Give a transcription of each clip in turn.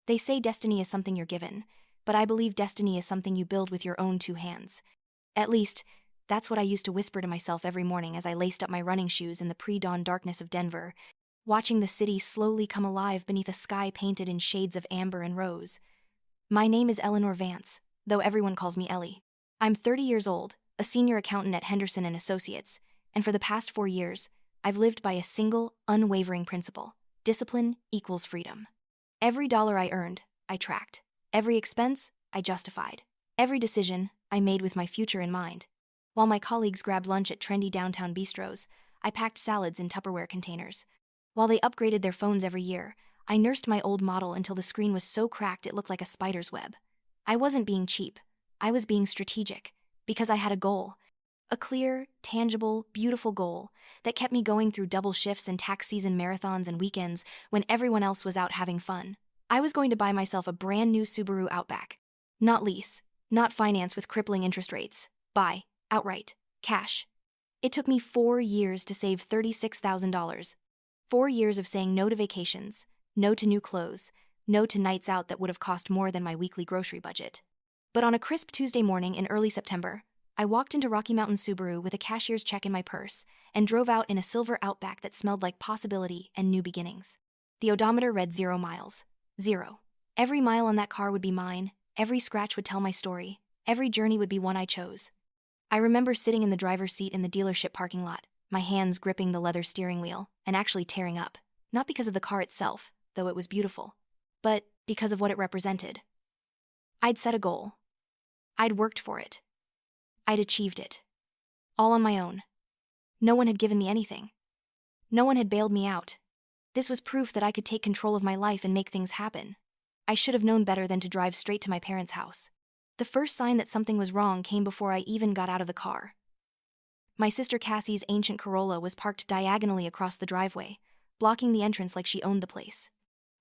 They say destiny is something you're given, but I believe destiny is something you build with your own two hands. At least, that's what I used to whisper to myself every morning as I laced up my running shoes in the pre-dawn darkness of Denver, watching the city slowly come alive beneath a sky painted in shades of amber and rose. My name is Eleanor Vance, though everyone calls me Ellie. I'm 30 years old, a senior accountant at Henderson & Associates, and for the past 4 years, I've lived by a single, unwavering principle: discipline equals freedom. Every dollar I earned, I tracked. Every expense, I justified. Every decision, I made with my future in mind. While my colleagues grabbed lunch at trendy downtown bistros, I packed salads in Tupperware containers. While they upgraded their phones every year, I nursed my old model until the screen was so cracked it looked like a spider's web. I wasn't being cheap. I was being strategic, because I had a goal. A clear, tangible, beautiful goal that kept me going through double shifts and tax season marathons and weekends when everyone else was out having fun. I was going to buy myself a brand new Subaru Outback. Not lease, not finance with crippling interest rates. Buy, outright, cash. It took me 4 years to save $36,000. 4 years of saying no to vacations, no to new clothes, no to nights out that would have cost more than my weekly grocery budget. But on a crisp Tuesday morning in early September, I walked into Rocky Mountain Subaru with a cashier's check in my purse and drove out in a silver Outback that smelled like possibility and new beginnings. The odometer read 0 miles. 0. Every mile on that car would be mine, every scratch would tell my story, every journey would be one I chose. I remember sitting in the driver's seat in the dealership parking lot, my hands gripping the leather steering wheel, and actually tearing up, not because of the car itself, though it was beautiful, but because of what it represented. I'd set a goal. I'd worked for it. I'd achieved it. All on my own. No one had given me anything. No one had bailed me out. This was proof that I could take control of my life and make things happen. I should have known better than to drive straight to my parents' house. The first sign that something was wrong came before I even got out of the car. My sister Cassie's ancient Corolla was parked diagonally across the driveway, blocking the entrance like she owned the place.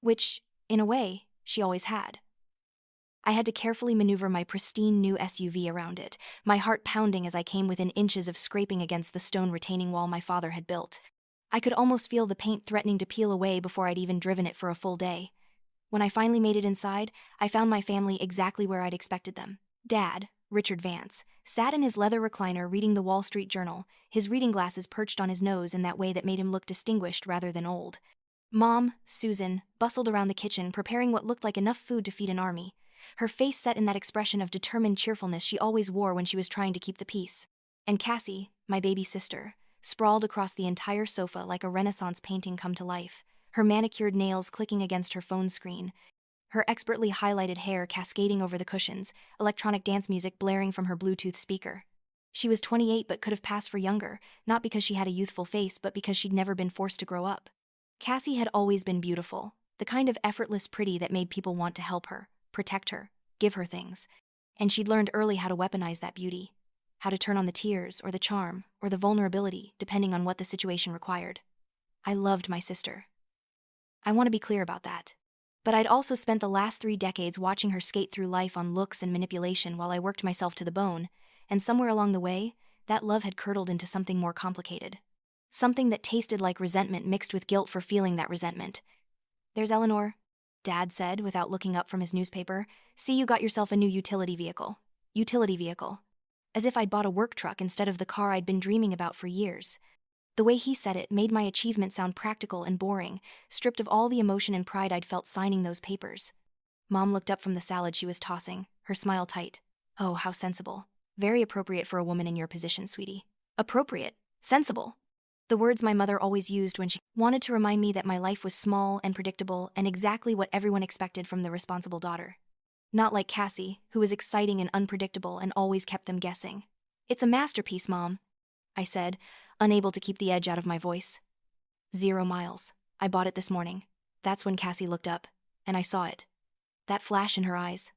Which, in a way, she always had. I had to carefully maneuver my pristine new SUV around it, my heart pounding as I came within inches of scraping against the stone retaining wall my father had built. I could almost feel the paint threatening to peel away before I'd even driven it for a full day. When I finally made it inside, I found my family exactly where I'd expected them. Dad, Richard Vance, sat in his leather recliner reading the Wall Street Journal, his reading glasses perched on his nose in that way that made him look distinguished rather than old. Mom, Susan, bustled around the kitchen preparing what looked like enough food to feed an army, her face set in that expression of determined cheerfulness she always wore when she was trying to keep the peace. And Cassie, my baby sister, sprawled across the entire sofa like a Renaissance painting come to life, her manicured nails clicking against her phone screen, her expertly highlighted hair cascading over the cushions, electronic dance music blaring from her Bluetooth speaker. She was 28 but could have passed for younger, not because she had a youthful face but because she'd never been forced to grow up. Cassie had always been beautiful, the kind of effortless pretty that made people want to help her, protect her, give her things. And she'd learned early how to weaponize that beauty, how to turn on the tears or the charm or the vulnerability depending on what the situation required. I loved my sister. I want to be clear about that. But I'd also spent the last 3 decades watching her skate through life on looks and manipulation while I worked myself to the bone, and somewhere along the way, that love had curdled into something more complicated. Something that tasted like resentment mixed with guilt for feeling that resentment. "There's Eleanor," Dad said without looking up from his newspaper. "See, you got yourself a new utility vehicle. Utility vehicle." As if I'd bought a work truck instead of the car I'd been dreaming about for years. The way he said it made my achievement sound practical and boring, stripped of all the emotion and pride I'd felt signing those papers. Mom looked up from the salad she was tossing, her smile tight. "Oh, how sensible. Very appropriate for a woman in your position, sweetie." Appropriate. Sensible. The words my mother always used when she wanted to remind me that my life was small and predictable and exactly what everyone expected from the responsible daughter. Not like Cassie, who was exciting and unpredictable and always kept them guessing. "It's a masterpiece, Mom," I said, unable to keep the edge out of my voice. 0 miles. I bought it this morning. That's when Cassie looked up, and I saw it. That flash in her eyes.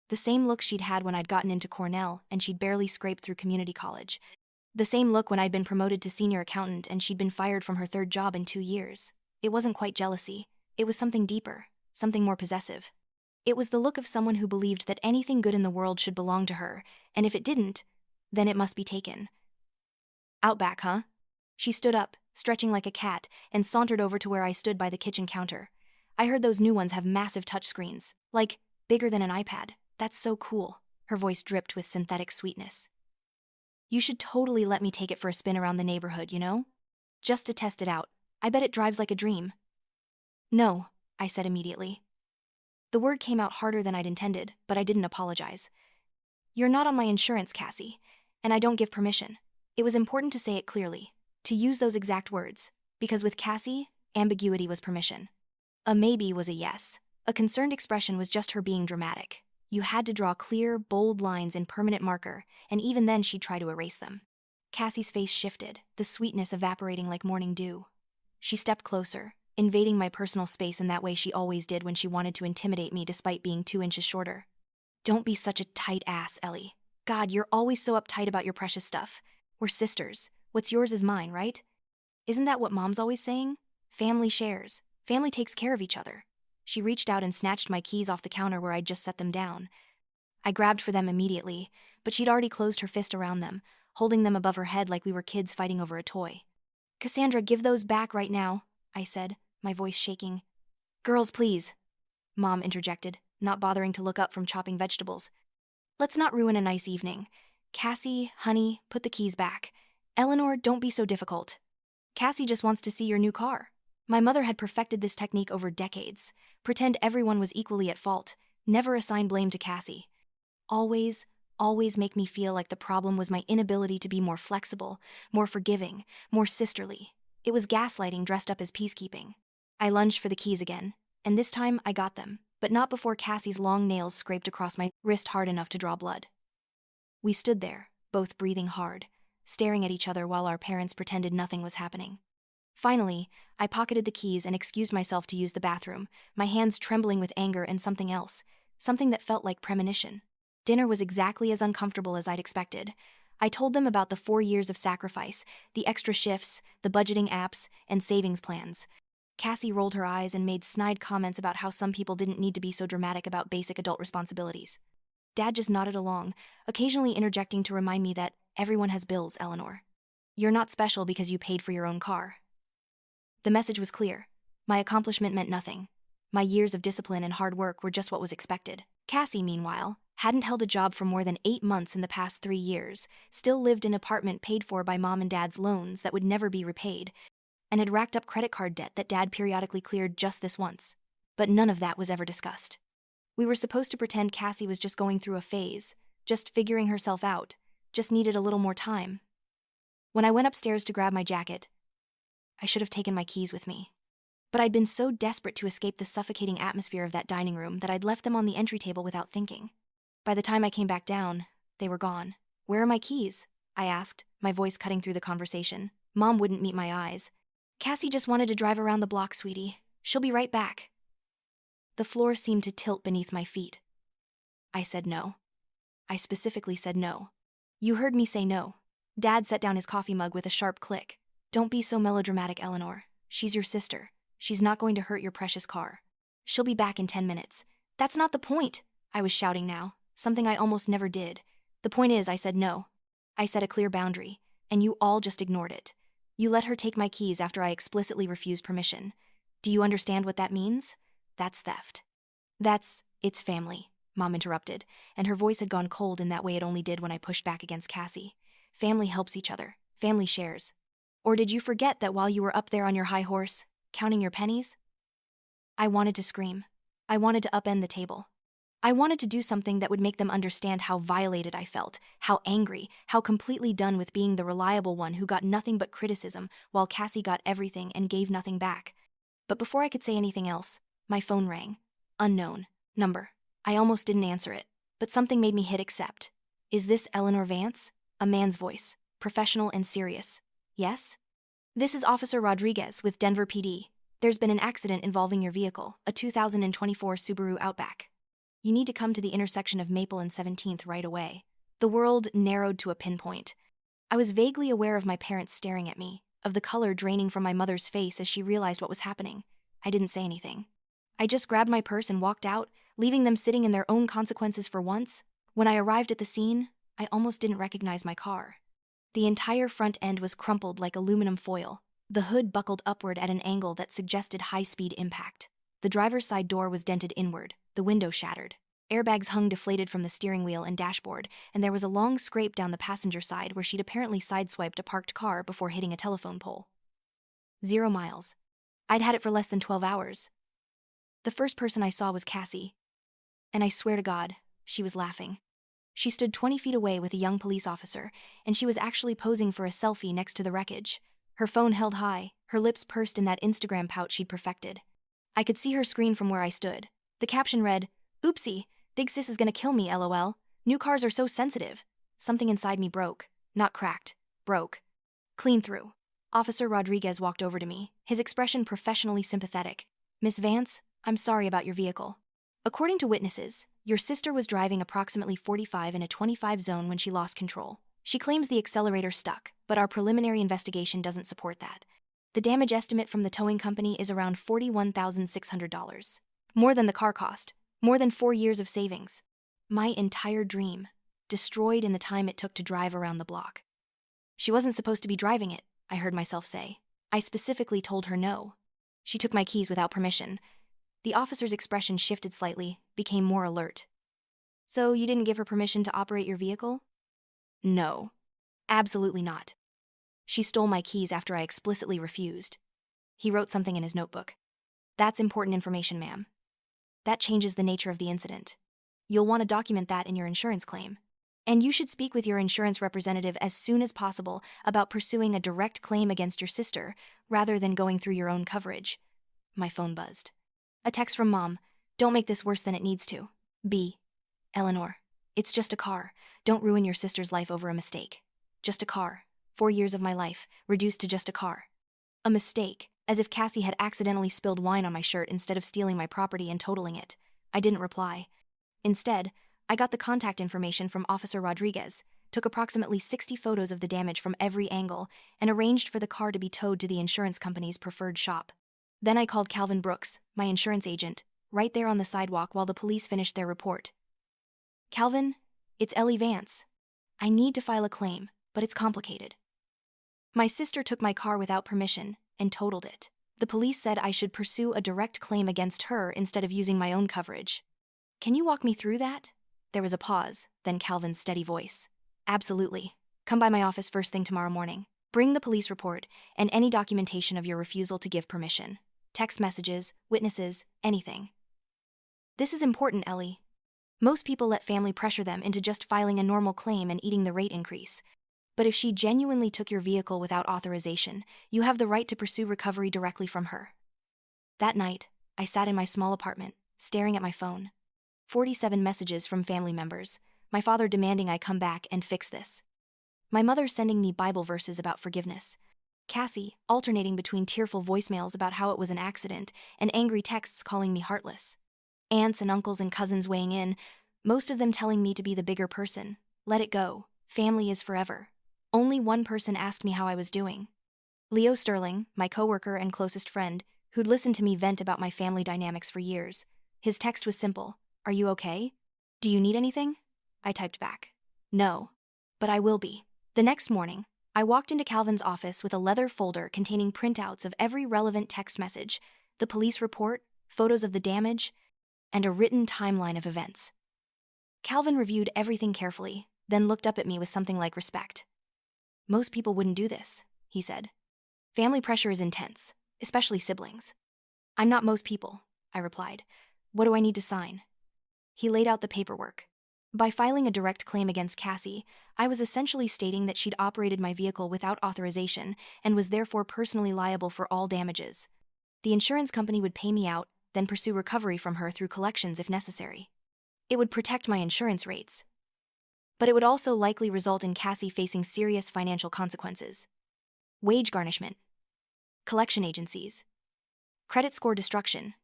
The same look she'd had when I'd gotten into Cornell and she'd barely scraped through community college. The same look when I'd been promoted to senior accountant and she'd been fired from her 3rd job in 2 years. It wasn't quite jealousy. It was something deeper, something more possessive. It was the look of someone who believed that anything good in the world should belong to her, and if it didn't, then it must be taken. "Outback, huh?" She stood up, stretching like a cat, and sauntered over to where I stood by the kitchen counter. I heard those new ones have massive touchscreens, like bigger than an iPad. That's so cool. Her voice dripped with synthetic sweetness. You should totally let me take it for a spin around the neighborhood, you know? Just to test it out. I bet it drives like a dream. No, I said immediately. The word came out harder than I'd intended, but I didn't apologize. You're not on my insurance, Cassie, and I don't give permission. It was important to say it clearly, to use those exact words, because with Cassie, ambiguity was permission. A maybe was a yes. A concerned expression was just her being dramatic. You had to draw clear, bold lines in permanent marker, and even then she'd try to erase them. Cassie's face shifted, the sweetness evaporating like morning dew. She stepped closer, invading my personal space in that way she always did when she wanted to intimidate me despite being 2 inches shorter. Don't be such a tight ass, Ellie. God, you're always so uptight about your precious stuff. We're sisters. What's yours is mine, right? Isn't that what Mom's always saying? Family shares. Family takes care of each other. She reached out and snatched my keys off the counter where I'd just set them down. I grabbed for them immediately, but she'd already closed her fist around them, holding them above her head like we were kids fighting over a toy. Cassandra, give those back right now, I said, my voice shaking. Girls, please, Mom interjected, not bothering to look up from chopping vegetables. Let's not ruin a nice evening. Cassie, honey, put the keys back. Eleanor, don't be so difficult. Cassie just wants to see your new car. My mother had perfected this technique over decades. Pretend everyone was equally at fault. Never assign blame to Cassie. Always make me feel like the problem was my inability to be more flexible, more forgiving, more sisterly. It was gaslighting dressed up as peacekeeping. I lunged for the keys again, and this time I got them, but not before Cassie's long nails scraped across my wrist hard enough to draw blood. We stood there, both breathing hard, staring at each other while our parents pretended nothing was happening. Finally, I pocketed the keys and excused myself to use the bathroom, my hands trembling with anger and something else, something that felt like premonition. Dinner was exactly as uncomfortable as I'd expected. I told them about the 4 years of sacrifice, the extra shifts, the budgeting apps, and savings plans. Cassie rolled her eyes and made snide comments about how some people didn't need to be so dramatic about basic adult responsibilities. Dad just nodded along, occasionally interjecting to remind me that everyone has bills, Eleanor. You're not special because you paid for your own car. The message was clear. My accomplishment meant nothing. My years of discipline and hard work were just what was expected. Cassie, meanwhile, hadn't held a job for more than 8 months in the past 3 years, still lived in an apartment paid for by Mom and Dad's loans that would never be repaid, and had racked up credit card debt that Dad periodically cleared just this once. But none of that was ever discussed. We were supposed to pretend Cassie was just going through a phase, just figuring herself out, just needed a little more time. When I went upstairs to grab my jacket, I should have taken my keys with me. But I'd been so desperate to escape the suffocating atmosphere of that dining room that I'd left them on the entry table without thinking. By the time I came back down, they were gone. Where are my keys? I asked, my voice cutting through the conversation. Mom wouldn't meet my eyes. Cassie just wanted to drive around the block, sweetie. She'll be right back. The floor seemed to tilt beneath my feet. I said no. I specifically said no. You heard me say no. Dad set down his coffee mug with a sharp click. Don't be so melodramatic, Eleanor. She's your sister. She's not going to hurt your precious car. She'll be back in 10 minutes. That's not the point, I was shouting now, something I almost never did. The point is, I said no. I set a clear boundary, and you all just ignored it. You let her take my keys after I explicitly refused permission. Do you understand what that means? That's theft. It's family, Mom interrupted, and her voice had gone cold in that way it only did when I pushed back against Cassie. Family helps each other. Family shares. Or did you forget that while you were up there on your high horse, counting your pennies? I wanted to scream. I wanted to upend the table. I wanted to do something that would make them understand how violated I felt, how angry, how completely done with being the reliable one who got nothing but criticism while Cassie got everything and gave nothing back. But before I could say anything else, my phone rang. Unknown number. I almost didn't answer it, but something made me hit accept. Is this Eleanor Vance? A man's voice, professional and serious. Yes? This is Officer Rodriguez with Denver PD. There's been an accident involving your vehicle, a 2024 Subaru Outback. You need to come to the intersection of Maple and 17th right away. The world narrowed to a pinpoint. I was vaguely aware of my parents staring at me, of the color draining from my mother's face as she realized what was happening. I didn't say anything. I just grabbed my purse and walked out, leaving them sitting in their own consequences for once. When I arrived at the scene, I almost didn't recognize my car. The entire front end was crumpled like aluminum foil, the hood buckled upward at an angle that suggested high-speed impact. The driver's side door was dented inward, the window shattered. Airbags hung deflated from the steering wheel and dashboard, and there was a long scrape down the passenger side where she'd apparently sideswiped a parked car before hitting a telephone pole. 0 miles. I'd had it for less than 12 hours. The first person I saw was Cassie. And I swear to God, she was laughing. She stood 20 feet away with a young police officer, and she was actually posing for a selfie next to the wreckage. Her phone held high, her lips pursed in that Instagram pout she'd perfected. I could see her screen from where I stood. The caption read, "Oopsie, big sis is gonna kill me, lol. New cars are so sensitive." Something inside me broke. Not cracked. Broke. Clean through. Officer Rodriguez walked over to me, his expression professionally sympathetic. "Miss Vance, I'm sorry about your vehicle. According to witnesses, your sister was driving approximately 45 in a 25 zone when she lost control. She claims the accelerator stuck, but our preliminary investigation doesn't support that. The damage estimate from the towing company is around $41,600. More than the car cost. More than 4 years of savings. My entire dream. Destroyed in the time it took to drive around the block." "She wasn't supposed to be driving it," I heard myself say. I specifically told her no. "She took my keys without permission." The officer's expression shifted slightly, became more alert. "So you didn't give her permission to operate your vehicle?" "No. Absolutely not. She stole my keys after I explicitly refused." He wrote something in his notebook. "That's important information, ma'am. That changes the nature of the incident. You'll want to document that in your insurance claim. And you should speak with your insurance representative as soon as possible about pursuing a direct claim against your sister, rather than going through your own coverage." My phone buzzed. A text from Mom. "Don't make this worse than it needs to. B. Eleanor. It's just a car. Don't ruin your sister's life over a mistake. Just a car. 4 years of my life, reduced to just a car." A mistake, as if Cassie had accidentally spilled wine on my shirt instead of stealing my property and totaling it. I didn't reply. Instead, I got the contact information from Officer Rodriguez, took approximately 60 photos of the damage from every angle, and arranged for the car to be towed to the insurance company's preferred shop. Then I called Calvin Brooks, my insurance agent, right there on the sidewalk while the police finished their report. "Calvin, it's Ellie Vance. I need to file a claim, but it's complicated. My sister took my car without permission and totaled it. The police said I should pursue a direct claim against her instead of using my own coverage. Can you walk me through that?" There was a pause, then Calvin's steady voice. "Absolutely. Come by my office first thing tomorrow morning. Bring the police report and any documentation of your refusal to give permission. Text messages, witnesses, anything. This is important, Ellie. Most people let family pressure them into just filing a normal claim and eating the rate increase. But if she genuinely took your vehicle without authorization, you have the right to pursue recovery directly from her." That night, I sat in my small apartment, staring at my phone. 47 messages from family members, my father demanding I come back and fix this. My mother sending me Bible verses about forgiveness. Cassie alternating between tearful voicemails about how it was an accident and angry texts calling me heartless. Aunts and uncles and cousins weighing in, most of them telling me to be the bigger person. Let it go. Family is forever. Only one person asked me how I was doing. Leo Sterling, my coworker and closest friend, who'd listened to me vent about my family dynamics for years. His text was simple. "Are you okay? Do you need anything?" I typed back. "No. But I will be." The next morning, I walked into Calvin's office with a leather folder containing printouts of every relevant text message, the police report, photos of the damage, and a written timeline of events. Calvin reviewed everything carefully, then looked up at me with something like respect. "Most people wouldn't do this," he said. "Family pressure is intense, especially siblings." "I'm not most people," I replied. "What do I need to sign?" He laid out the paperwork. By filing a direct claim against Cassie, I was essentially stating that she'd operated my vehicle without authorization and was therefore personally liable for all damages. The insurance company would pay me out, then pursue recovery from her through collections if necessary. It would protect my insurance rates. But it would also likely result in Cassie facing serious financial consequences. Wage garnishment. Collection agencies. Credit score destruction.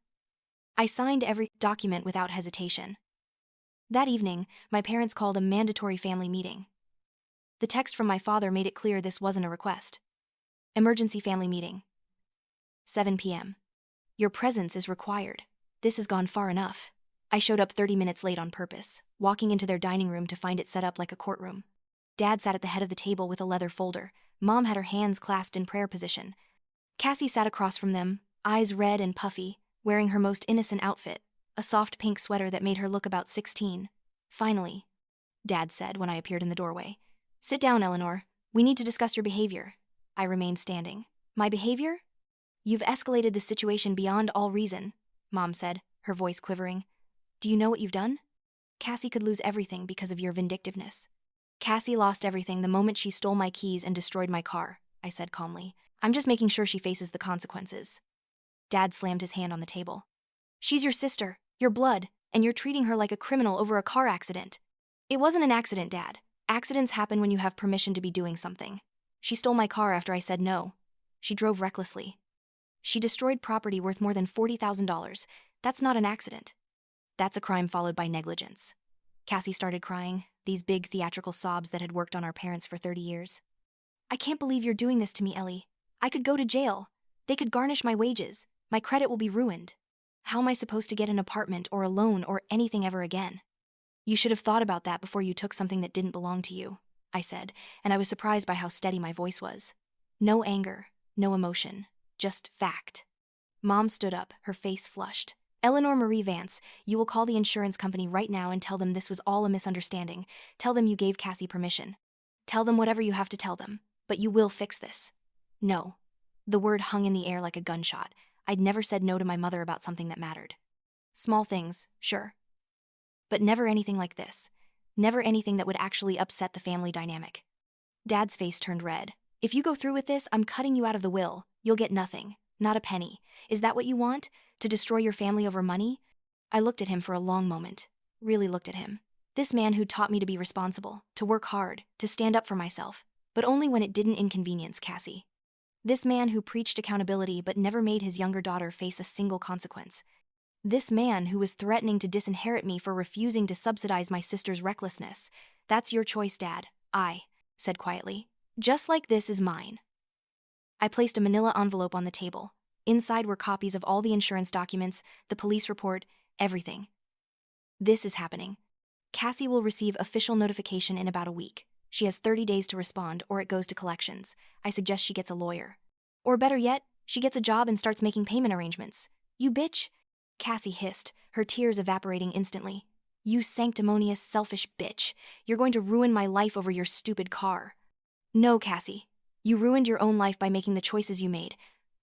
I signed every document without hesitation. That evening, my parents called a mandatory family meeting. The text from my father made it clear this wasn't a request. Emergency family meeting. 7 p.m. Your presence is required. This has gone far enough. I showed up 30 minutes late on purpose, walking into their dining room to find it set up like a courtroom. Dad sat at the head of the table with a leather folder. Mom had her hands clasped in prayer position. Cassie sat across from them, eyes red and puffy, wearing her most innocent outfit, a soft pink sweater that made her look about 16. "Finally," Dad said when I appeared in the doorway. "Sit down, Eleanor. We need to discuss your behavior." I remained standing. "My behavior?" "You've escalated the situation beyond all reason," Mom said, her voice quivering. "Do you know what you've done? Cassie could lose everything because of your vindictiveness." "Cassie lost everything the moment she stole my keys and destroyed my car," I said calmly. "I'm just making sure she faces the consequences." Dad slammed his hand on the table. "She's your sister, your blood, and you're treating her like a criminal over a car accident." "It wasn't an accident, Dad. Accidents happen when you have permission to be doing something. She stole my car after I said no. She drove recklessly. She destroyed property worth more than $40,000. That's not an accident. That's a crime followed by negligence." Cassie started crying, these big theatrical sobs that had worked on our parents for 30 years. "I can't believe you're doing this to me, Ellie. I could go to jail. They could garnish my wages. My credit will be ruined. How am I supposed to get an apartment or a loan or anything ever again?" "You should have thought about that before you took something that didn't belong to you," I said, and I was surprised by how steady my voice was. No anger, no emotion, just fact. Mom stood up, her face flushed. "Eleanor Marie Vance, you will call the insurance company right now and tell them this was all a misunderstanding. Tell them you gave Cassie permission. Tell them whatever you have to tell them, but you will fix this." "No." The word hung in the air like a gunshot. I'd never said no to my mother about something that mattered. Small things, sure. But never anything like this. Never anything that would actually upset the family dynamic. Dad's face turned red. "If you go through with this, I'm cutting you out of the will. You'll get nothing. Not a penny. Is that what you want? To destroy your family over money?" I looked at him for a long moment. Really looked at him. This man who'd taught me to be responsible, to work hard, to stand up for myself, but only when it didn't inconvenience Cassie. This man who preached accountability but never made his younger daughter face a single consequence. This man who was threatening to disinherit me for refusing to subsidize my sister's recklessness. "That's your choice, Dad," I said quietly. "Just like this is mine." I placed a manila envelope on the table. Inside were copies of all the insurance documents, the police report, everything. "This is happening. Cassie will receive official notification in about a week. She has 30 days to respond, or it goes to collections. I suggest she gets a lawyer. Or better yet, she gets a job and starts making payment arrangements." "You bitch!" Cassie hissed, her tears evaporating instantly. "You sanctimonious, selfish bitch. You're going to ruin my life over your stupid car." "No, Cassie. You ruined your own life by making the choices you made.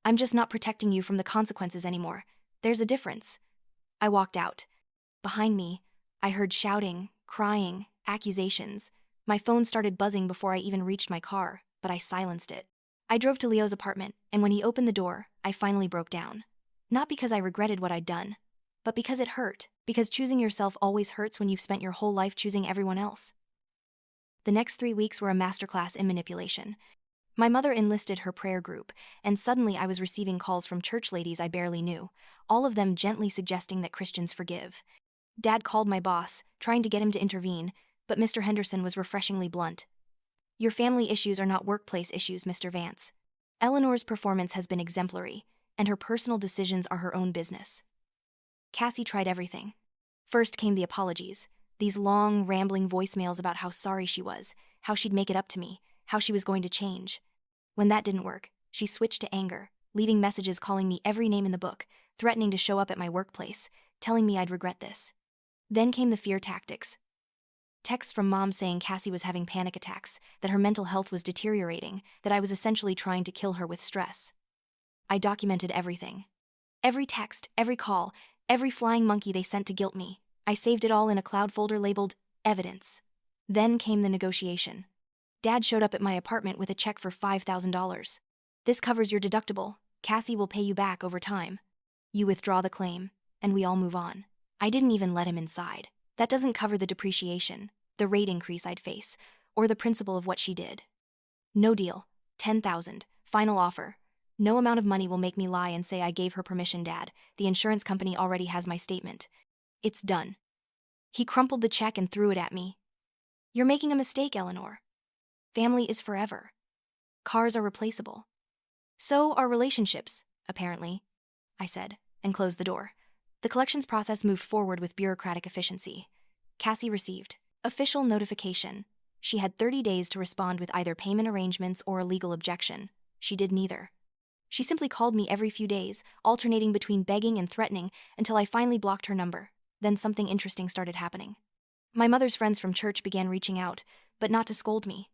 I'm just not protecting you from the consequences anymore. There's a difference." I walked out. Behind me, I heard shouting, crying, accusations. My phone started buzzing before I even reached my car, but I silenced it. I drove to Leo's apartment, and when he opened the door, I finally broke down. Not because I regretted what I'd done, but because it hurt, because choosing yourself always hurts when you've spent your whole life choosing everyone else. The next 3 weeks were a masterclass in manipulation. My mother enlisted her prayer group, and suddenly I was receiving calls from church ladies I barely knew, all of them gently suggesting that Christians forgive. Dad called my boss, trying to get him to intervene, but Mr. Henderson was refreshingly blunt. "Your family issues are not workplace issues, Mr. Vance. Eleanor's performance has been exemplary, and her personal decisions are her own business." Cassie tried everything. First came the apologies, these long, rambling voicemails about how sorry she was, how she'd make it up to me, how she was going to change. When that didn't work, she switched to anger, leaving messages calling me every name in the book, threatening to show up at my workplace, telling me I'd regret this. Then came the fear tactics. Texts from Mom saying Cassie was having panic attacks, that her mental health was deteriorating, that I was essentially trying to kill her with stress. I documented everything. Every text, every call, every flying monkey they sent to guilt me. I saved it all in a cloud folder labeled evidence. Then came the negotiation. Dad showed up at my apartment with a check for $5,000. "This covers your deductible. Cassie will pay you back over time. You withdraw the claim, and we all move on." I didn't even let him inside. That doesn't cover the depreciation, the rate increase I'd face, or the principal of what she did. "No deal. 10,000. Final offer. No amount of money will make me lie and say I gave her permission, Dad. The insurance company already has my statement. It's done." He crumpled the check and threw it at me. "You're making a mistake, Eleanor. Family is forever. Cars are replaceable. So are relationships, apparently," I said, and closed the door. The collections process moved forward with bureaucratic efficiency. Cassie received official notification. She had 30 days to respond with either payment arrangements or a legal objection. She did neither. She simply called me every few days, alternating between begging and threatening until I finally blocked her number. Then something interesting started happening. My mother's friends from church began reaching out, but not to scold me.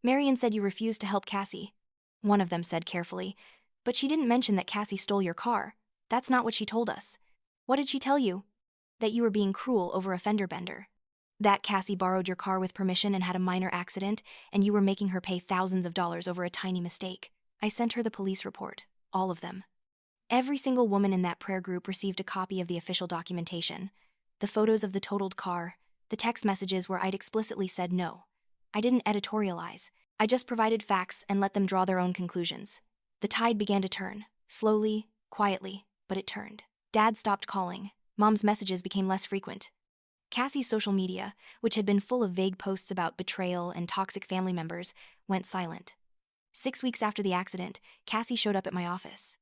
"Marion said you refused to help Cassie," one of them said carefully, "but she didn't mention that Cassie stole your car. That's not what she told us." "What did she tell you?" "That you were being cruel over a fender bender. That Cassie borrowed your car with permission and had a minor accident, and you were making her pay thousands of dollars over a tiny mistake." I sent her the police report, all of them. Every single woman in that prayer group received a copy of the official documentation. The photos of the totaled car, the text messages where I'd explicitly said no. I didn't editorialize. I just provided facts and let them draw their own conclusions. The tide began to turn, slowly, quietly, but it turned. Dad stopped calling. Mom's messages became less frequent. Cassie's social media, which had been full of vague posts about betrayal and toxic family members, went silent. 6 weeks after the accident, Cassie showed up at my office.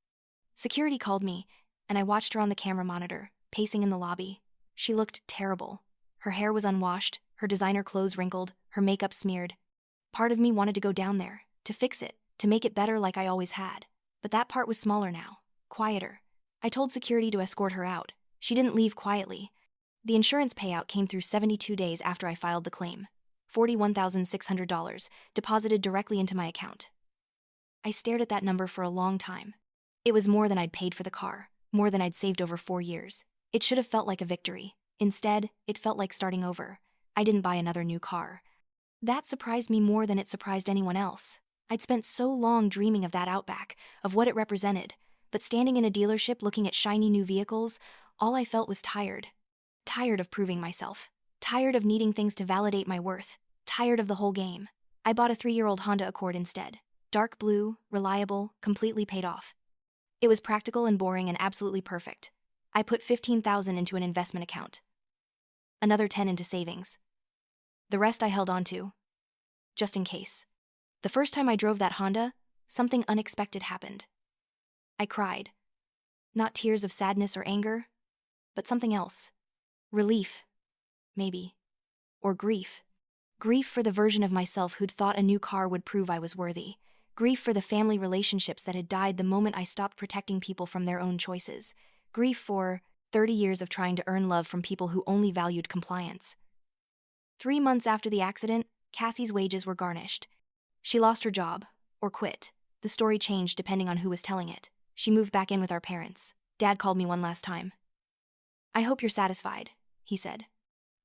Security called me, and I watched her on the camera monitor, pacing in the lobby. She looked terrible. Her hair was unwashed, her designer clothes wrinkled, her makeup smeared. Part of me wanted to go down there, to fix it, to make it better like I always had. But that part was smaller now, quieter. I told security to escort her out. She didn't leave quietly. The insurance payout came through 72 days after I filed the claim. $41,600, deposited directly into my account. I stared at that number for a long time. It was more than I'd paid for the car, more than I'd saved over 4 years. It should have felt like a victory. Instead, it felt like starting over. I didn't buy another new car. That surprised me more than it surprised anyone else. I'd spent so long dreaming of that Outback, of what it represented, but standing in a dealership looking at shiny new vehicles, all I felt was tired. Tired of proving myself. Tired of needing things to validate my worth. Tired of the whole game. I bought a 3-year-old Honda Accord instead. Dark blue, reliable, completely paid off. It was practical and boring and absolutely perfect. I put $15,000 into an investment account. Another 10 into savings. The rest I held on to, just in case. The first time I drove that Honda, something unexpected happened. I cried. Not tears of sadness or anger, but something else. Relief, maybe. Or grief. Grief for the version of myself who'd thought a new car would prove I was worthy. Grief for the family relationships that had died the moment I stopped protecting people from their own choices. Grief for 30 years of trying to earn love from people who only valued compliance. 3 months after the accident, Cassie's wages were garnished. She lost her job, or quit. The story changed depending on who was telling it. She moved back in with our parents. Dad called me one last time. "I hope you're satisfied," he said.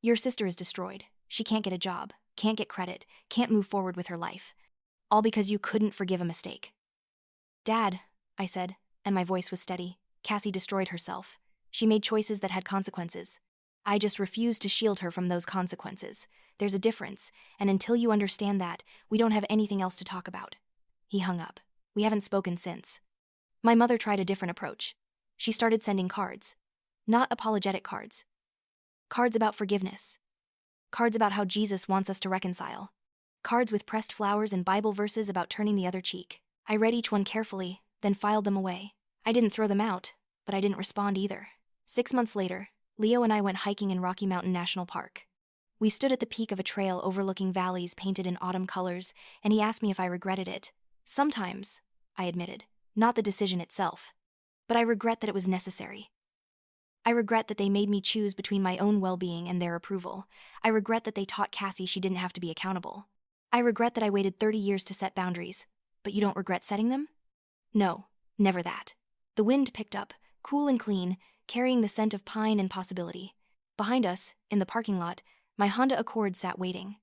"Your sister is destroyed. She can't get a job, can't get credit, can't move forward with her life. All because you couldn't forgive a mistake." "Dad," I said, and my voice was steady. "Cassie destroyed herself. She made choices that had consequences. I just refused to shield her from those consequences. There's a difference, and until you understand that, we don't have anything else to talk about." He hung up. We haven't spoken since. My mother tried a different approach. She started sending cards. Not apologetic cards. Cards about forgiveness. Cards about how Jesus wants us to reconcile. Cards with pressed flowers and Bible verses about turning the other cheek. I read each one carefully, then filed them away. I didn't throw them out, but I didn't respond either. 6 months later, Leo and I went hiking in Rocky Mountain National Park. We stood at the peak of a trail overlooking valleys painted in autumn colors, and he asked me if I regretted it. "Sometimes," I admitted. "Not the decision itself. But I regret that it was necessary. I regret that they made me choose between my own well-being and their approval. I regret that they taught Cassie she didn't have to be accountable. I regret that I waited 30 years to set boundaries. But you don't regret setting them?" "No, never that." The wind picked up, cool and clean, carrying the scent of pine and possibility. Behind us, in the parking lot, my Honda Accord sat waiting.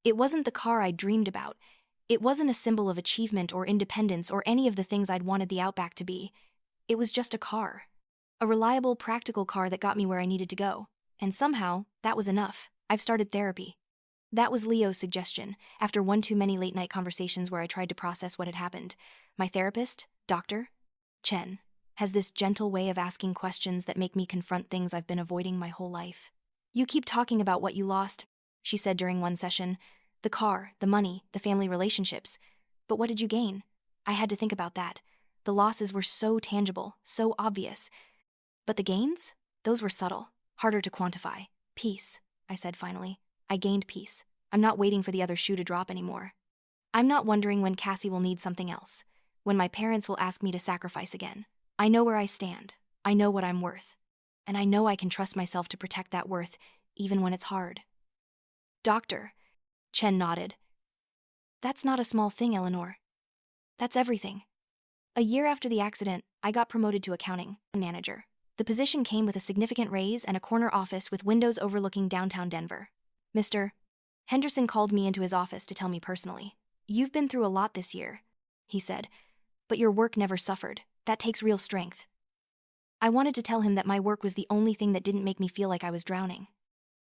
It wasn't the car I'd dreamed about. It wasn't a symbol of achievement or independence or any of the things I'd wanted the Outback to be. It was just a car. A reliable, practical car that got me where I needed to go. And somehow, that was enough. I've started therapy. That was Leo's suggestion, after one too many late-night conversations where I tried to process what had happened. My therapist, Dr. Chen, has this gentle way of asking questions that make me confront things I've been avoiding my whole life. "You keep talking about what you lost," she said during one session. "The car, the money, the family relationships. But what did you gain?" I had to think about that. The losses were so tangible, so obvious. But the gains? Those were subtle, harder to quantify. "Peace," I said finally. "I gained peace. I'm not waiting for the other shoe to drop anymore. I'm not wondering when Cassie will need something else. when my parents will ask me to sacrifice again. I know where I stand. I know what I'm worth. And I know I can trust myself to protect that worth, even when it's hard. Doctor, Chen nodded. That's not a small thing, Eleanor. That's everything. A year after the accident, I got promoted to accounting manager. The position came with a significant raise and a corner office with windows overlooking downtown Denver. Mr. Henderson called me into his office to tell me personally. You've been through a lot this year, he said, but your work never suffered. That takes real strength. I wanted to tell him that my work was the only thing that didn't make me feel like I was drowning.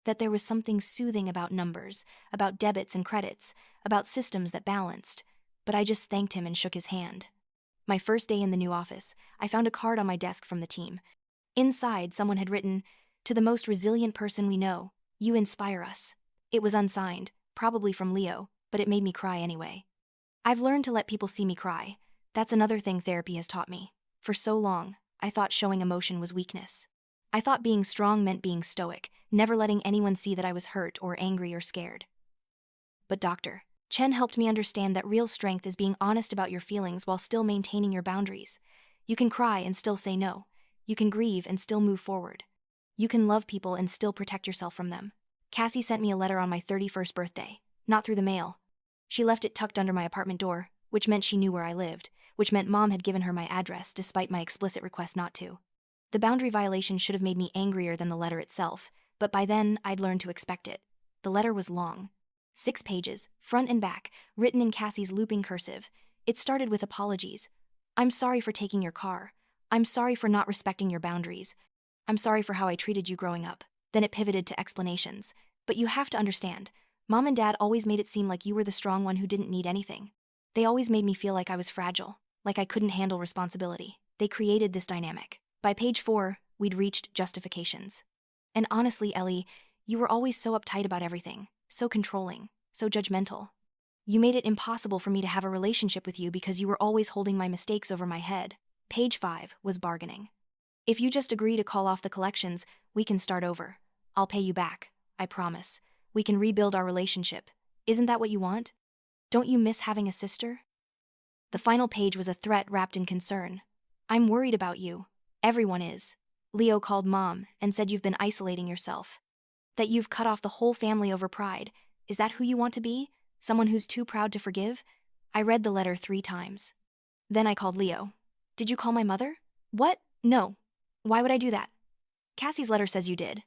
That there was something soothing about numbers, about debits and credits, about systems that balanced, but I just thanked him and shook his hand. My first day in the new office, I found a card on my desk from the team. Inside, someone had written, "To the most resilient person we know, you inspire us." It was unsigned, probably from Leo, but it made me cry anyway. I've learned to let people see me cry. That's another thing therapy has taught me. For so long, I thought showing emotion was weakness. I thought being strong meant being stoic, never letting anyone see that I was hurt or angry or scared. But Dr. Chen helped me understand that real strength is being honest about your feelings while still maintaining your boundaries. You can cry and still say no. You can grieve and still move forward. You can love people and still protect yourself from them. Cassie sent me a letter on my 31st birthday, not through the mail. She left it tucked under my apartment door, which meant she knew where I lived, which meant Mom had given her my address despite my explicit request not to. The boundary violation should have made me angrier than the letter itself, but by then I'd learned to expect it. The letter was long. 6 pages, front and back, written in Cassie's looping cursive. It started with apologies. "I'm sorry for taking your car. I'm sorry for not respecting your boundaries. I'm sorry for how I treated you growing up." Then it pivoted to explanations. "But you have to understand, Mom and Dad always made it seem like you were the strong one who didn't need anything. They always made me feel like I was fragile, like I couldn't handle responsibility. They created this dynamic." By page 4, we'd reached justifications. "And honestly, Ellie, you were always so uptight about everything, so controlling, so judgmental. You made it impossible for me to have a relationship with you because you were always holding my mistakes over my head." Page 5 was bargaining. "If you just agree to call off the collections, we can start over. I'll pay you back, I promise. We can rebuild our relationship. Isn't that what you want? Don't you miss having a sister?" The final page was a threat wrapped in concern. "I'm worried about you. Everyone is. Leo called Mom and said you've been isolating yourself. That you've cut off the whole family over pride. Is that who you want to be? Someone who's too proud to forgive?" I read the letter 3 times. Then I called Leo. "Did you call my mother?" "What? No. Why would I do that?" "Cassie's letter says you did.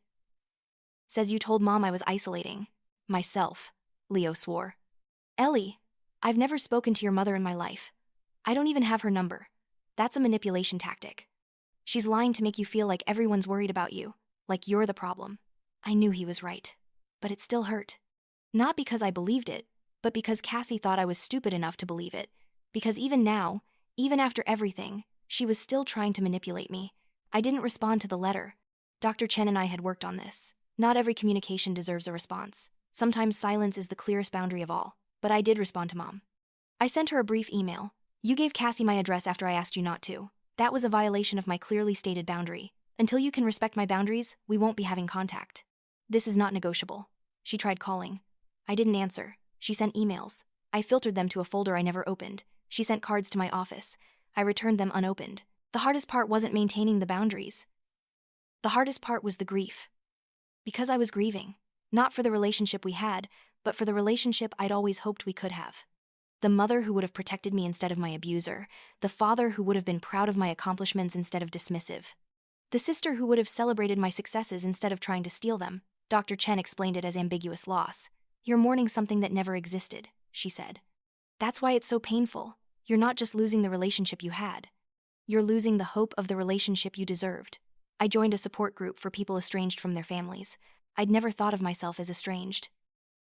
Says you told Mom I was isolating myself," Leo swore. "Ellie, I've never spoken to your mother in my life. I don't even have her number. That's a manipulation tactic. She's lying to make you feel like everyone's worried about you, like you're the problem." I knew he was right, but it still hurt. Not because I believed it, but because Cassie thought I was stupid enough to believe it. Because even now, even after everything, she was still trying to manipulate me. I didn't respond to the letter. Dr. Chen and I had worked on this. Not every communication deserves a response. Sometimes silence is the clearest boundary of all. But I did respond to Mom. I sent her a brief email. "You gave Cassie my address after I asked you not to. That was a violation of my clearly stated boundary. Until you can respect my boundaries, we won't be having contact. This is not negotiable." She tried calling. I didn't answer. She sent emails. I filtered them to a folder I never opened. She sent cards to my office. I returned them unopened. The hardest part wasn't maintaining the boundaries. The hardest part was the grief. Because I was grieving. Not for the relationship we had, but for the relationship I'd always hoped we could have. The mother who would have protected me instead of my abuser. The father who would have been proud of my accomplishments instead of dismissive. The sister who would have celebrated my successes instead of trying to steal them. Dr. Chen explained it as ambiguous loss. "You're mourning something that never existed," she said. "That's why it's so painful. You're not just losing the relationship you had. You're losing the hope of the relationship you deserved." I joined a support group for people estranged from their families. I'd never thought of myself as estranged.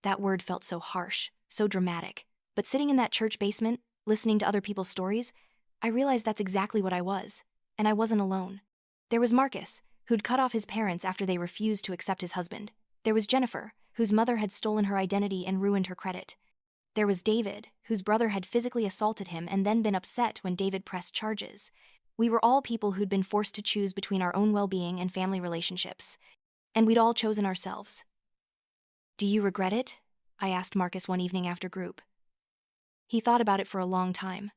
That word felt so harsh, so dramatic. But sitting in that church basement, listening to other people's stories, I realized that's exactly what I was. And I wasn't alone. There was Marcus, who'd cut off his parents after they refused to accept his husband. There was Jennifer, whose mother had stolen her identity and ruined her credit. There was David, whose brother had physically assaulted him and then been upset when David pressed charges. We were all people who'd been forced to choose between our own well-being and family relationships. And we'd all chosen ourselves. "Do you regret it?" I asked Marcus one evening after group. He thought about it for a long time.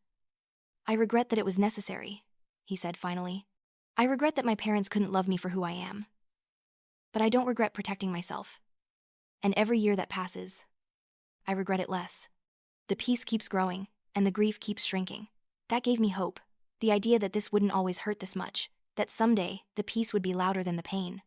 I regret that it was necessary, he said finally. I regret that my parents couldn't love me for who I am. But I don't regret protecting myself. And every year that passes, I regret it less. The peace keeps growing, and the grief keeps shrinking. That gave me hope. The idea that this wouldn't always hurt this much, that someday the peace would be louder than the pain.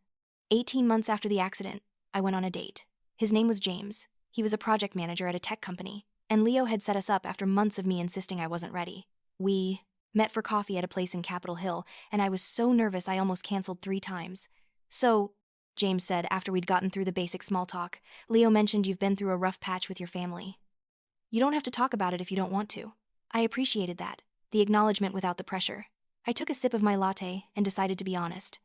18 months after the accident, I went on a date. His name was James. He was a project manager at a tech company, and Leo had set us up after months of me insisting I wasn't ready. We met for coffee at a place in Capitol Hill, and I was so nervous I almost canceled 3 times. So, James said after we'd gotten through the basic small talk, Leo mentioned you've been through a rough patch with your family. You don't have to talk about it if you don't want to. I appreciated that, the acknowledgement without the pressure. I took a sip of my latte and decided to be honest.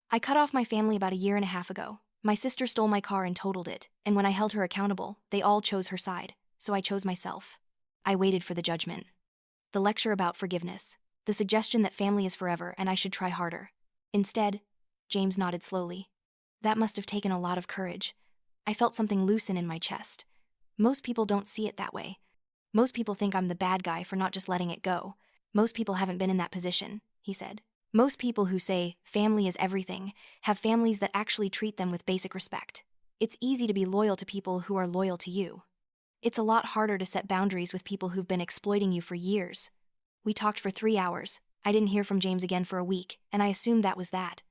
I cut off my family about 1.5 years ago. My sister stole my car and totaled it, and when I held her accountable, they all chose her side, so I chose myself. I waited for the judgment. The lecture about forgiveness. The suggestion that family is forever and I should try harder. Instead, James nodded slowly. That must have taken a lot of courage. I felt something loosen in my chest. Most people don't see it that way. Most people think I'm the bad guy for not just letting it go. Most people haven't been in that position, he said. Most people who say family is everything have families that actually treat them with basic respect. It's easy to be loyal to people who are loyal to you. It's a lot harder to set boundaries with people who've been exploiting you for years. We talked for 3 hours. I didn't hear from James again for a week, and I assumed that was that.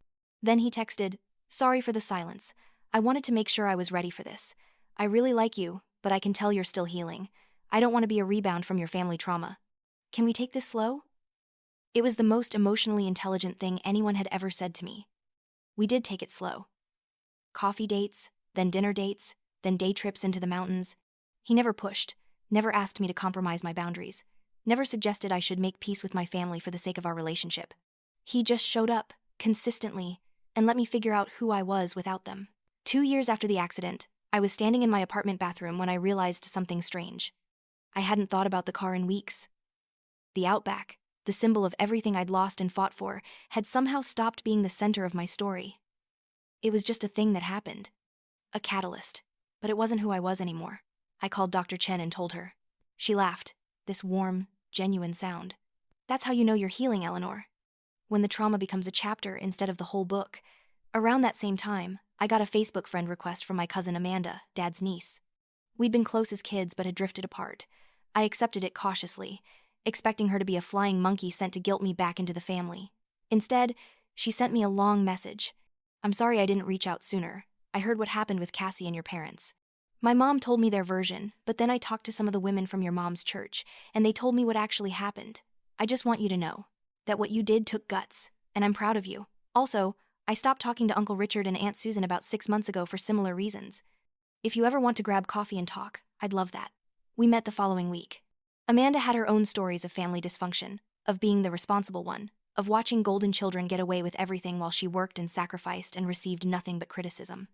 Then he texted, "Sorry for the silence. I wanted to make sure I was ready for this. I really like you, but I can tell you're still healing. I don't want to be a rebound from your family trauma. Can we take this slow?" It was the most emotionally intelligent thing anyone had ever said to me. We did take it slow. Coffee dates, then dinner dates, then day trips into the mountains. He never pushed, never asked me to compromise my boundaries, never suggested I should make peace with my family for the sake of our relationship. He just showed up, consistently, and let me figure out who I was without them. 2 years after the accident, I was standing in my apartment bathroom when I realized something strange. I hadn't thought about the car in weeks. The Outback, the symbol of everything I'd lost and fought for, had somehow stopped being the center of my story. It was just a thing that happened. A catalyst. But it wasn't who I was anymore. I called Dr. Chen and told her. She laughed, this warm, genuine sound. That's how you know you're healing, Eleanor. When the trauma becomes a chapter instead of the whole book. Around that same time, I got a Facebook friend request from my cousin Amanda, Dad's niece. We'd been close as kids but had drifted apart. I accepted it cautiously, expecting her to be a flying monkey sent to guilt me back into the family. Instead, she sent me a long message. "I'm sorry I didn't reach out sooner. I heard what happened with Cassie and your parents. My mom told me their version, but then I talked to some of the women from your mom's church, and they told me what actually happened. I just want you to know that what you did took guts, and I'm proud of you. Also, I stopped talking to Uncle Richard and Aunt Susan about 6 months ago for similar reasons. If you ever want to grab coffee and talk, I'd love that." We met the following week. Amanda had her own stories of family dysfunction, of being the responsible one, of watching golden children get away with everything while she worked and sacrificed and received nothing but criticism.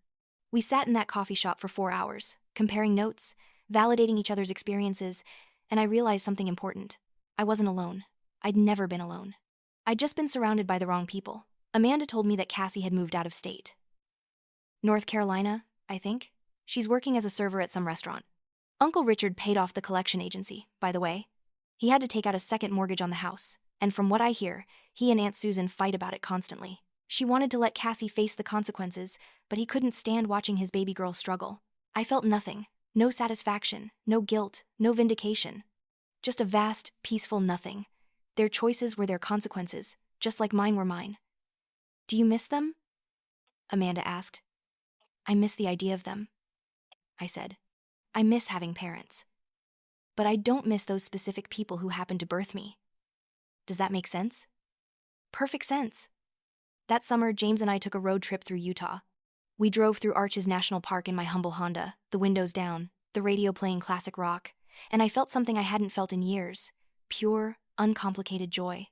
We sat in that coffee shop for 4 hours, comparing notes, validating each other's experiences, and I realized something important. I wasn't alone. I'd never been alone. I'd just been surrounded by the wrong people. Amanda told me that Cassie had moved out of state. North Carolina, I think. She's working as a server at some restaurant. Uncle Richard paid off the collection agency, by the way. He had to take out a second mortgage on the house, and from what I hear, he and Aunt Susan fight about it constantly. She wanted to let Cassie face the consequences, but he couldn't stand watching his baby girl struggle. I felt nothing. No satisfaction, no guilt, no vindication. Just a vast, peaceful nothing. Their choices were their consequences, just like mine were mine. "Do you miss them?" Amanda asked. "I miss the idea of them," I said. "I miss having parents. But I don't miss those specific people who happened to birth me." Does that make sense? Perfect sense. That summer, James and I took a road trip through Utah. We drove through Arches National Park in my humble Honda, the windows down, the radio playing classic rock, and I felt something I hadn't felt in years. Pure, uncomplicated joy.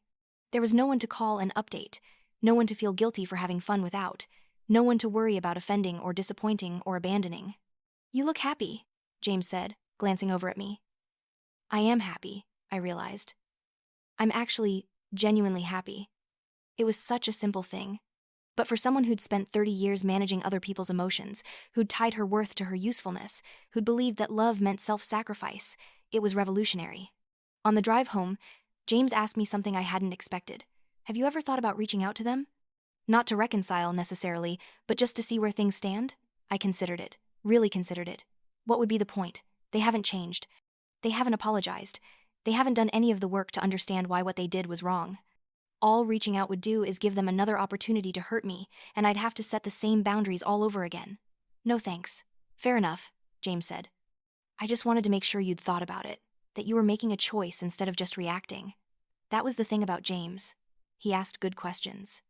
There was no one to call and update, no one to feel guilty for having fun without, no one to worry about offending or disappointing or abandoning. "You look happy," James said, glancing over at me. I am happy, I realized. I'm actually genuinely happy. It was such a simple thing. But for someone who'd spent 30 years managing other people's emotions, who'd tied her worth to her usefulness, who'd believed that love meant self-sacrifice, it was revolutionary. On the drive home, James asked me something I hadn't expected. Have you ever thought about reaching out to them? Not to reconcile necessarily, but just to see where things stand? I considered it. Really considered it. What would be the point? They haven't changed. They haven't apologized. They haven't done any of the work to understand why what they did was wrong. All reaching out would do is give them another opportunity to hurt me, and I'd have to set the same boundaries all over again. No thanks. Fair enough, James said. I just wanted to make sure you'd thought about it, that you were making a choice instead of just reacting. That was the thing about James. He asked good questions.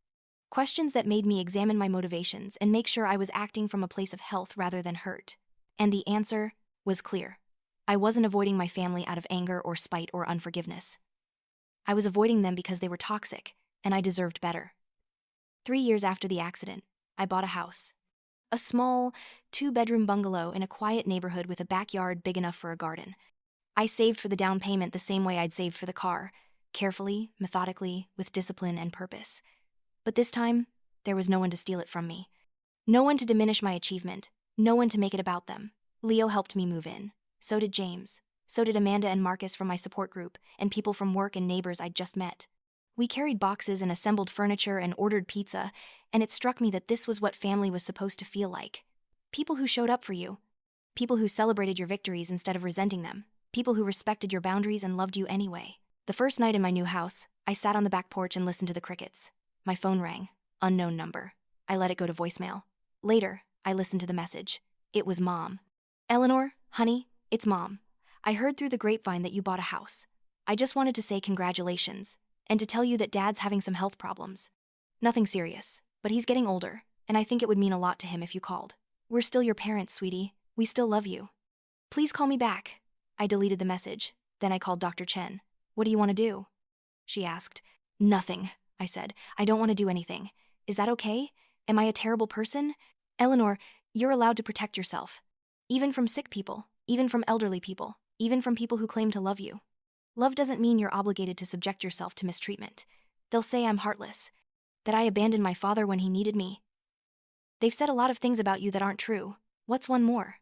Questions that made me examine my motivations and make sure I was acting from a place of health rather than hurt. And the answer was clear. I wasn't avoiding my family out of anger or spite or unforgiveness. I was avoiding them because they were toxic, and I deserved better. 3 years after the accident, I bought a house. A small, 2-bedroom bungalow in a quiet neighborhood with a backyard big enough for a garden. I saved for the down payment the same way I'd saved for the car, carefully, methodically, with discipline and purpose. But this time, there was no one to steal it from me. No one to diminish my achievement. No one to make it about them. Leo helped me move in. So did James. So did Amanda and Marcus from my support group, and people from work and neighbors I'd just met. We carried boxes and assembled furniture and ordered pizza, and it struck me that this was what family was supposed to feel like. People who showed up for you. People who celebrated your victories instead of resenting them. People who respected your boundaries and loved you anyway. The first night in my new house, I sat on the back porch and listened to the crickets. My phone rang. Unknown number. I let it go to voicemail. Later, I listened to the message. It was Mom. Eleanor, honey, it's Mom. I heard through the grapevine that you bought a house. I just wanted to say congratulations, and to tell you that Dad's having some health problems. Nothing serious, but he's getting older, and I think it would mean a lot to him if you called. We're still your parents, sweetie. We still love you. Please call me back. I deleted the message. Then I called Dr. Chen. What do you want to do? She asked. Nothing, I said. I don't want to do anything. Is that okay? Am I a terrible person? Eleanor, you're allowed to protect yourself. Even from sick people, even from elderly people, even from people who claim to love you. Love doesn't mean you're obligated to subject yourself to mistreatment. They'll say I'm heartless, that I abandoned my father when he needed me. They've said a lot of things about you that aren't true. What's one more?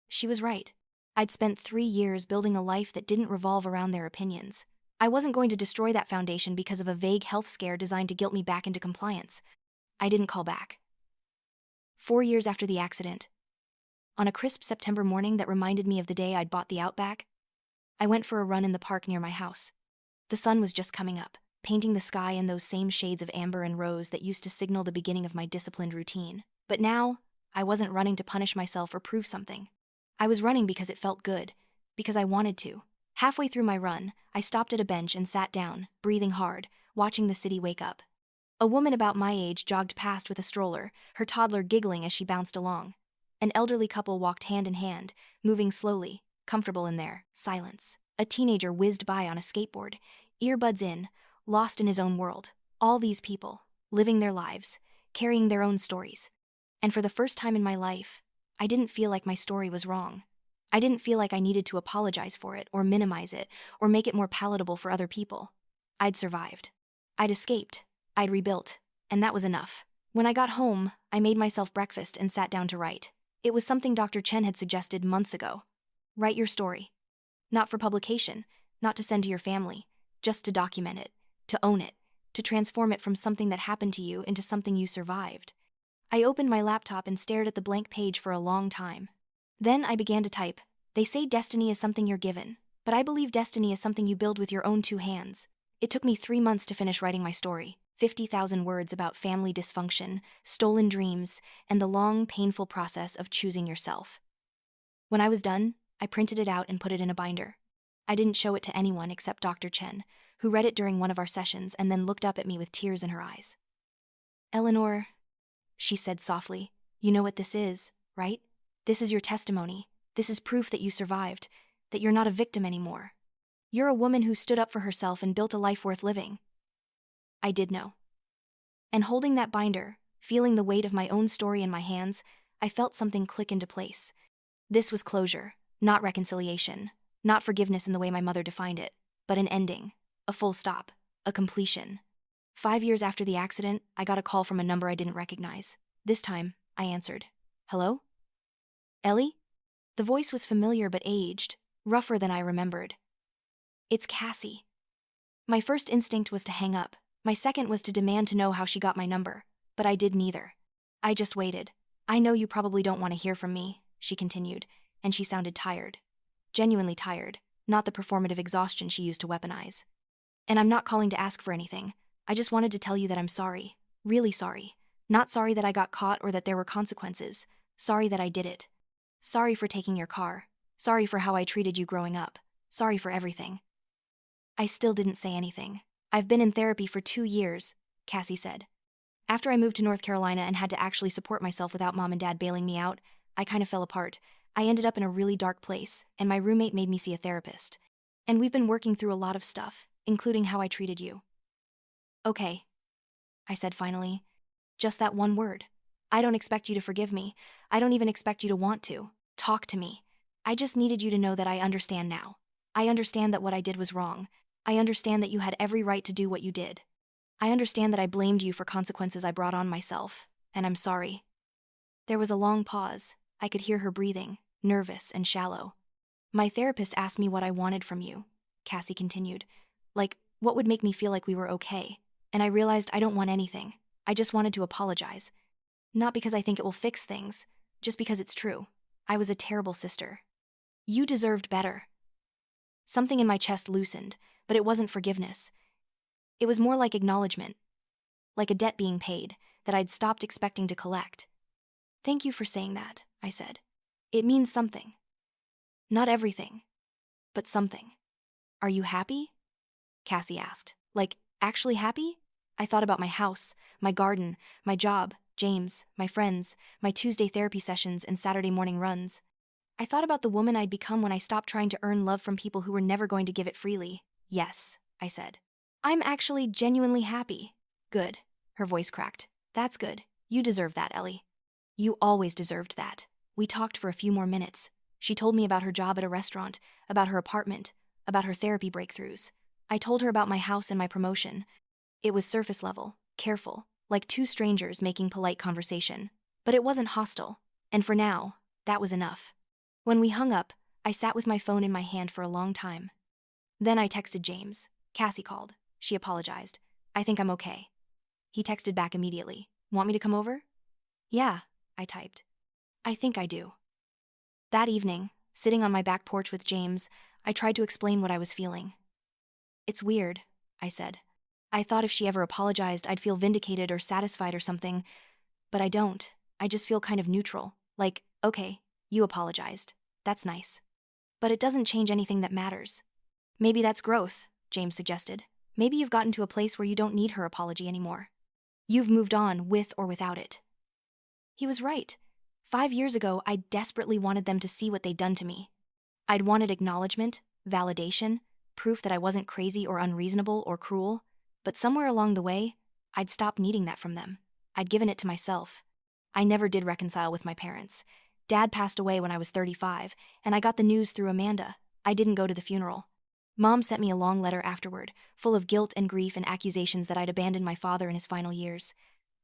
She was right. I'd spent 3 years building a life that didn't revolve around their opinions. I wasn't going to destroy that foundation because of a vague health scare designed to guilt me back into compliance. I didn't call back. 4 years after the accident, on a crisp September morning that reminded me of the day I'd bought the Outback, I went for a run in the park near my house. The sun was just coming up, painting the sky in those same shades of amber and rose that used to signal the beginning of my disciplined routine. But now, I wasn't running to punish myself or prove something. I was running because it felt good, because I wanted to. Halfway through my run, I stopped at a bench and sat down, breathing hard, watching the city wake up. A woman about my age jogged past with a stroller, her toddler giggling as she bounced along. An elderly couple walked hand in hand, moving slowly, comfortable in their silence. A teenager whizzed by on a skateboard, earbuds in, lost in his own world. All these people, living their lives, carrying their own stories. And for the first time in my life, I didn't feel like my story was wrong. I didn't feel like I needed to apologize for it, or minimize it, or make it more palatable for other people. I'd survived. I'd escaped. I'd rebuilt. And that was enough. When I got home, I made myself breakfast and sat down to write. It was something Dr. Chen had suggested months ago. Write your story. Not for publication, not to send to your family, just to document it, to own it, to transform it from something that happened to you into something you survived. I opened my laptop and stared at the blank page for a long time. Then I began to type. They say destiny is something you're given, but I believe destiny is something you build with your own 2 hands. It took me 3 months to finish writing my story. 50,000 words about family dysfunction, stolen dreams, and the long, painful process of choosing yourself. When I was done, I printed it out and put it in a binder. I didn't show it to anyone except Dr. Chen, who read it during one of our sessions and then looked up at me with tears in her eyes. Eleanor, she said softly, you know what this is, right? This is your testimony. This is proof that you survived, that you're not a victim anymore. You're a woman who stood up for herself and built a life worth living. I did know. And holding that binder, feeling the weight of my own story in my hands, I felt something click into place. This was closure, not reconciliation, not forgiveness in the way my mother defined it, but an ending, a full stop, a completion. 5 years after the accident, I got a call from a number I didn't recognize. This time, I answered. Hello? Ellie? The voice was familiar but aged, rougher than I remembered. It's Cassie. My first instinct was to hang up. My second was to demand to know how she got my number. But I did neither. I just waited. I know you probably don't want to hear from me, she continued, and she sounded tired. Genuinely tired, not the performative exhaustion she used to weaponize. And I'm not calling to ask for anything. I just wanted to tell you that I'm sorry. Really sorry. Not sorry that I got caught or that there were consequences. Sorry that I did it. Sorry for taking your car. Sorry for how I treated you growing up. Sorry for everything. I still didn't say anything. I've been in therapy for 2 years, Cassie said. After I moved to North Carolina and had to actually support myself without mom and dad bailing me out, I kind of fell apart. I ended up in a really dark place, and my roommate made me see a therapist. And we've been working through a lot of stuff, including how I treated you. Okay, I said finally. Just that one word. I don't expect you to forgive me. I don't even expect you to want to. Talk to me. I just needed you to know that I understand now. I understand that what I did was wrong. I understand that you had every right to do what you did. I understand that I blamed you for consequences I brought on myself, and I'm sorry. There was a long pause. I could hear her breathing, nervous and shallow. My therapist asked me what I wanted from you, Cassie continued. Like, what would make me feel like we were okay? And I realized I don't want anything. I just wanted to apologize. Not because I think it will fix things, just because it's true. I was a terrible sister. You deserved better. Something in my chest loosened, but it wasn't forgiveness. It was more like acknowledgement, like a debt being paid that I'd stopped expecting to collect. Thank you for saying that, I said. It means something. Not everything, but something. Are you happy? Cassie asked. Like, actually happy? I thought about my house, my garden, my job, James, my friends, my Tuesday therapy sessions and Saturday morning runs. I thought about the woman I'd become when I stopped trying to earn love from people who were never going to give it freely. Yes, I said. I'm actually genuinely happy. Good. Her voice cracked. That's good. You deserve that, Ellie. You always deserved that. We talked for a few more minutes. She told me about her job at a restaurant, about her apartment, about her therapy breakthroughs. I told her about my house and my promotion. It was surface level, careful, like two strangers making polite conversation. But it wasn't hostile. And for now, that was enough. When we hung up, I sat with my phone in my hand for a long time. Then I texted James. Cassie called. She apologized. I think I'm okay. He texted back immediately. Want me to come over? Yeah, I typed. I think I do. That evening, sitting on my back porch with James, I tried to explain what I was feeling. It's weird, I said. I thought if she ever apologized, I'd feel vindicated or satisfied or something, but I don't. I just feel kind of neutral. Like, okay, you apologized. That's nice. But it doesn't change anything that matters. Maybe that's growth, James suggested. Maybe you've gotten to a place where you don't need her apology anymore. You've moved on with or without it. He was right. 5 years ago, I desperately wanted them to see what they'd done to me. I'd wanted acknowledgement, validation, proof that I wasn't crazy or unreasonable or cruel, but somewhere along the way, I'd stopped needing that from them. I'd given it to myself. I never did reconcile with my parents. Dad passed away when I was 35, and I got the news through Amanda. I didn't go to the funeral. Mom sent me a long letter afterward, full of guilt and grief and accusations that I'd abandoned my father in his final years.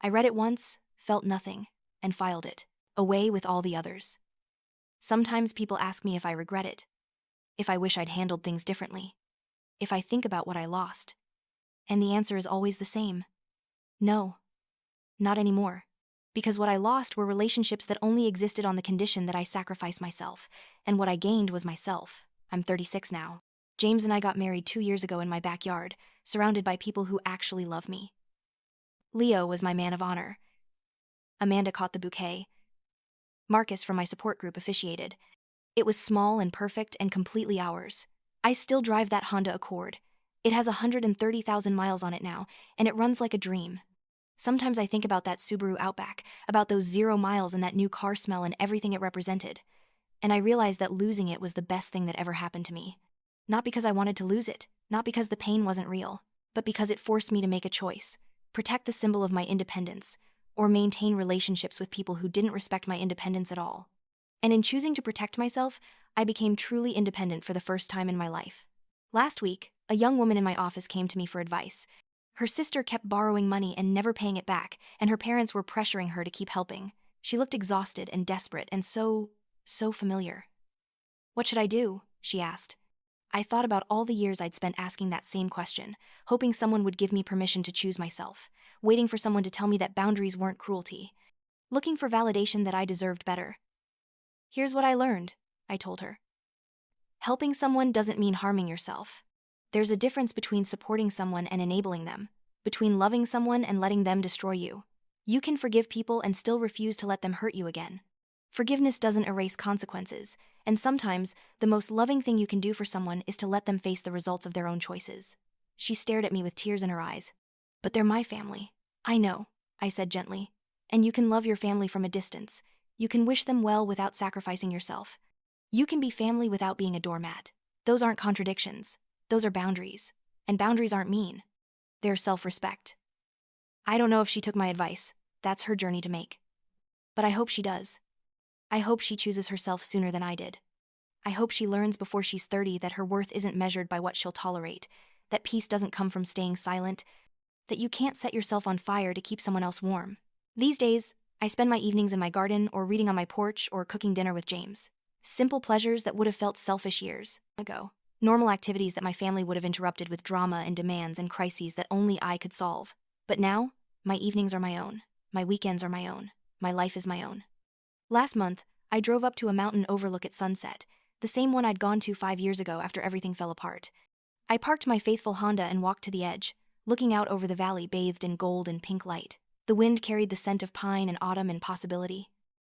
I read it once, felt nothing, and filed it, away with all the others. Sometimes people ask me if I regret it, if I wish I'd handled things differently, if I think about what I lost. And the answer is always the same. No. Not anymore. Because what I lost were relationships that only existed on the condition that I sacrifice myself, and what I gained was myself. I'm 36 now. James and I got married 2 years ago in my backyard, surrounded by people who actually love me. Leo was my man of honor. Amanda caught the bouquet. Marcus from my support group officiated. It was small and perfect and completely ours. I still drive that Honda Accord. It has 130,000 miles on it now, and it runs like a dream. Sometimes I think about that Subaru Outback, about those 0 miles and that new car smell and everything it represented. And I realize that losing it was the best thing that ever happened to me. Not because I wanted to lose it, not because the pain wasn't real, but because it forced me to make a choice. Protect the symbol of my independence, or maintain relationships with people who didn't respect my independence at all. And in choosing to protect myself, I became truly independent for the first time in my life. Last week, a young woman in my office came to me for advice. Her sister kept borrowing money and never paying it back, and her parents were pressuring her to keep helping. She looked exhausted and desperate and so familiar. What should I do? She asked. I thought about all the years I'd spent asking that same question, hoping someone would give me permission to choose myself, waiting for someone to tell me that boundaries weren't cruelty, looking for validation that I deserved better. Here's what I learned, I told her. Helping someone doesn't mean harming yourself. There's a difference between supporting someone and enabling them, between loving someone and letting them destroy you. You can forgive people and still refuse to let them hurt you again. Forgiveness doesn't erase consequences, and sometimes the most loving thing you can do for someone is to let them face the results of their own choices. She stared at me with tears in her eyes. But they're my family. I know, I said gently. And you can love your family from a distance. You can wish them well without sacrificing yourself. You can be family without being a doormat. Those aren't contradictions. Those are boundaries. And boundaries aren't mean. They're self-respect. I don't know if she took my advice. That's her journey to make. But I hope she does. I hope she chooses herself sooner than I did. I hope she learns before she's 30 that her worth isn't measured by what she'll tolerate, that peace doesn't come from staying silent, that you can't set yourself on fire to keep someone else warm. These days, I spend my evenings in my garden or reading on my porch or cooking dinner with James. Simple pleasures that would have felt selfish years ago. Normal activities that my family would have interrupted with drama and demands and crises that only I could solve. But now, my evenings are my own. My weekends are my own. My life is my own. Last month, I drove up to a mountain overlook at sunset, the same one I'd gone to 5 years ago after everything fell apart. I parked my faithful Honda and walked to the edge, looking out over the valley bathed in gold and pink light. The wind carried the scent of pine and autumn and possibility.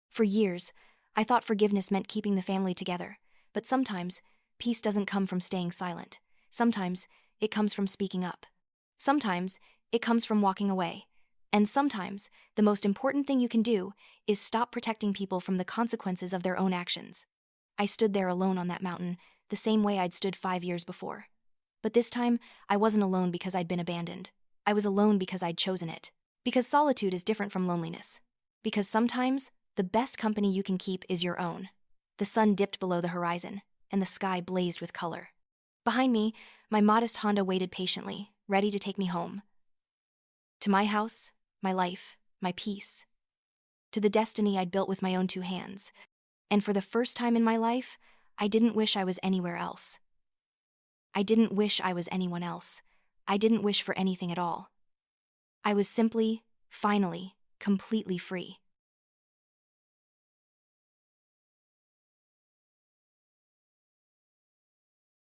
For years, I thought forgiveness meant keeping the family together, but sometimes, peace doesn't come from staying silent. Sometimes, it comes from speaking up. Sometimes, it comes from walking away. And sometimes, the most important thing you can do is stop protecting people from the consequences of their own actions. I stood there alone on that mountain, the same way I'd stood 5 years before. But this time, I wasn't alone because I'd been abandoned. I was alone because I'd chosen it. Because solitude is different from loneliness. Because sometimes, the best company you can keep is your own. The sun dipped below the horizon, and the sky blazed with color. Behind me, my modest Honda waited patiently, ready to take me home. To my house, my life, my peace. To the destiny I'd built with my own 2 hands. And for the first time in my life, I didn't wish I was anywhere else. I didn't wish I was anyone else. I didn't wish for anything at all. I was simply, finally, completely free.